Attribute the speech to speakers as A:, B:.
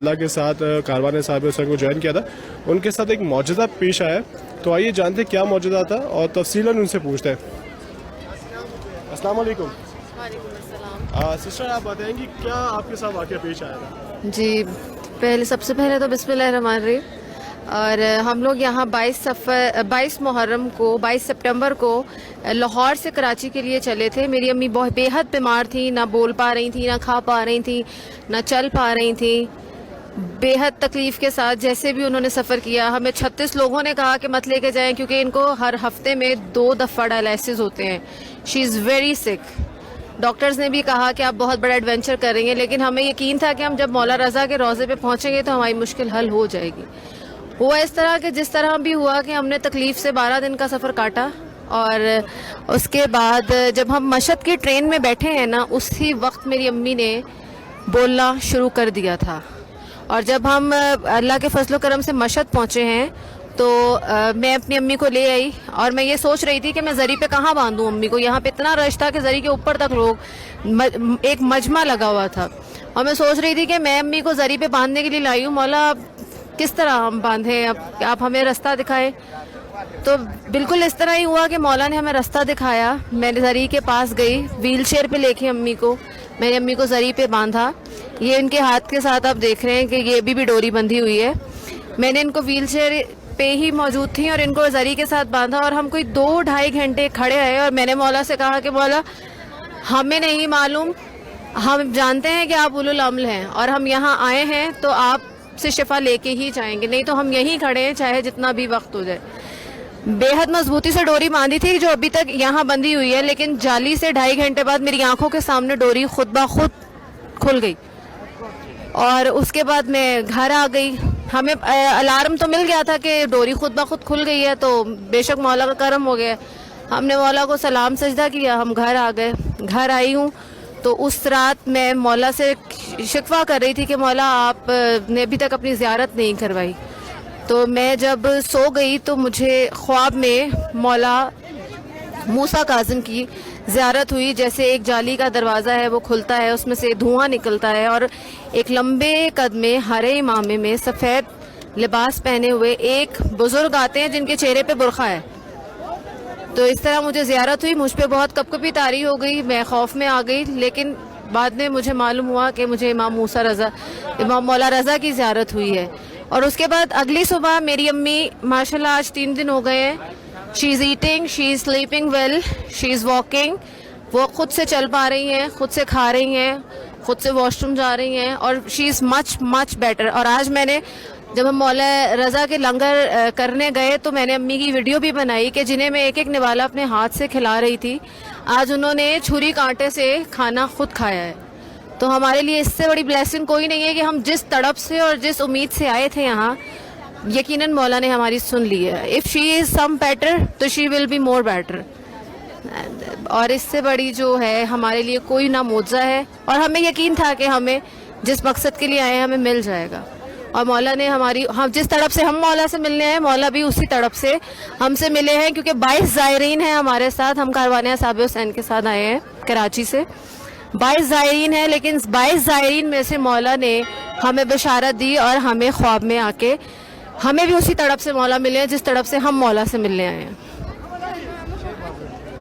A: اللہ کے ساتھ کاروان صاحب حسین کو جوائن کیا تھا، ان کے ساتھ ایک معجزہ پیش آیا، تو آئیے جانتے کیا معجزہ تھا اور تفصیلاً ان سے پوچھتے ہیں۔ السلام علیکم۔
B: وعلیکم السلام۔
A: سسٹر آپ بتائیں گی کیا آپ کے ساتھ واقعہ پیش آیا تھا؟
B: جی سب سے پہلے تو بسم اللہ الرحمن الرحیم، اور ہم لوگ یہاں 22 محرم کو 22 سپٹمبر کو لاہور سے کراچی کے لیے چلے تھے۔ میری امی بہت بے حد بیمار تھیں، نہ بول پا رہی تھیں، نہ کھا پا رہی تھیں، نہ چل پا رہی تھیں، بے حد تکلیف کے ساتھ جیسے بھی انہوں نے سفر کیا۔ ہمیں 36 لوگوں نے کہا کہ مت لے کے جائیں کیونکہ ان کو ہر ہفتے میں 2 دفعہ ڈائلائسس ہوتے ہیں۔ شی از ویری سک۔ ڈاکٹرز نے بھی کہا کہ آپ بہت بڑا ایڈونچر کریں گے، لیکن ہمیں یقین تھا کہ ہم جب مولا رضا کے روضے پہ پہنچیں گے تو ہماری مشکل حل ہو جائے گی۔ ہوا اس طرح کہ جس طرح بھی ہوا کہ ہم نے تکلیف سے 12 دن کا سفر کاٹا، اور اس کے بعد جب ہم مشہد کی ٹرین میں بیٹھے ہیں نا، اسی وقت میری امی نے بولنا شروع کر دیا تھا۔ اور جب ہم اللہ کے فضل و کرم سے مشہد پہنچے ہیں تو میں اپنی امی کو لے آئی، اور میں یہ سوچ رہی تھی کہ میں زری پہ کہاں باندھوں امی کو۔ یہاں پہ اتنا رش تھا کہ زری کے اوپر تک لوگ، ایک مجمع لگا ہوا تھا، اور میں سوچ رہی تھی کہ میں امی کو زری پہ باندھنے کے لیے لائی ہوں، مولا اب کس طرح ہم باندھیں، اب آپ ہمیں رستہ دکھائیں۔ تو بالکل اس طرح ہی ہوا کہ مولا نے ہمیں رستہ دکھایا۔ میں نے زری کے پاس گئی، ویل چیئر پہ لے کے امی کو، میں نے امی کو زری پہ باندھا۔ یہ ان کے ہاتھ کے ساتھ آپ دیکھ رہے ہیں کہ یہ بھی ڈوری بندھی ہوئی ہے۔ میں نے ان کو ویل چیئر پہ ہی موجود تھیں اور ان کو زری کے ساتھ باندھا، اور ہم کوئی 2-2.5 گھنٹے کھڑے رہے، اور میں نے مولا سے کہا کہ مولا ہمیں نہیں معلوم، ہم جانتے ہیں کہ آپ اولو الامر ہیں اور ہم یہاں آئے ہیں تو آپ سے شفا لے کے ہی جائیں گے، نہیں تو ہم یہیں کھڑے ہیں چاہے جتنا بھی وقت ہو جائے۔ بے حد مضبوطی سے ڈوری باندھی تھی جو ابھی تک یہاں بندھی ہوئی ہے، لیکن جالی سے 2.5 گھنٹے بعد میری آنکھوں کے سامنے ڈوری خود بخود کھل گئی، اور اس کے بعد میں گھر آ گئی۔ ہمیں الارم تو مل گیا تھا کہ ڈوری خود بخود کھل گئی ہے، تو بے شک مولا کا کرم ہو گیا۔ ہم نے مولا کو سلام سجدہ کیا، ہم گھر آ گئے۔ گھر آئی ہوں تو اس رات میں مولا سے شکوہ کر رہی تھی کہ مولا آپ نے ابھی تک اپنی زیارت نہیں کروائی۔ تو میں جب سو گئی تو مجھے خواب میں مولا موسیٰ کاظم کی زیارت ہوئی، جیسے ایک جالی کا دروازہ ہے وہ کھلتا ہے، اس میں سے دھواں نکلتا ہے، اور ایک لمبے قد میں ہرے امامے میں سفید لباس پہنے ہوئے ایک بزرگ آتے ہیں جن کے چہرے پہ برقع ہے۔ تو اس طرح مجھے زیارت ہوئی، مجھ پہ بہت کپکپی طاری ہو گئی، میں خوف میں آ گئی، لیکن بعد میں مجھے معلوم ہوا کہ مجھے امام مولا رضا کی زیارت ہوئی ہے۔ اور اس کے بعد اگلی صبح میری امی ماشاءاللہ آج 3 دن ہو گئے ہیں، she is eating, she is sleeping well, she is walking, وہ خود سے چل پا رہی ہیں، خود سے کھا رہی ہیں، خود سے واش روم جا رہی ہیں، اور شی از مچ بیٹر۔ اور آج میں نے جب ہم مولا رضا کے لنگر کرنے گئے تو میں نے امی کی ویڈیو بھی بنائی کہ جنہیں میں ایک ایک نوالا اپنے ہاتھ سے کھلا رہی تھی، آج انہوں نے چھری کانٹے سے کھانا خود کھایا ہے۔ تو ہمارے لیے اس سے بڑی بلیسنگ کوئی نہیں ہے کہ ہم جس تڑپ سے اور جس امید سے آئے تھے یہاں، یقیناً مولا نے ہماری سن لی ہے۔ If she is some better تو شی ول بی مور بیٹر، اور اس سے بڑی جو ہے ہمارے لیے کوئی نہ معجزہ ہے، اور ہمیں یقین تھا کہ ہمیں جس مقصد کے لیے آئے ہیں ہمیں مل جائے گا۔ اور مولا نے ہم جس تڑپ سے ہم مولا سے ملنے ہیں، مولا بھی اسی تڑپ سے ہم سے ملے ہیں، کیونکہ 22 زائرین ہیں ہمارے ساتھ۔ ہم کاروان صاحب حسین کے ساتھ آئے ہیں کراچی سے، 22 زائرین ہیں، لیکن 22 زائرین میں سے مولا نے ہمیں بشارت دی اور ہمیں خواب میں آ کے ہمیں بھی اسی تڑپ سے مولا ملے ہیں جس تڑپ سے ہم مولا سے ملنے آئے ہیں۔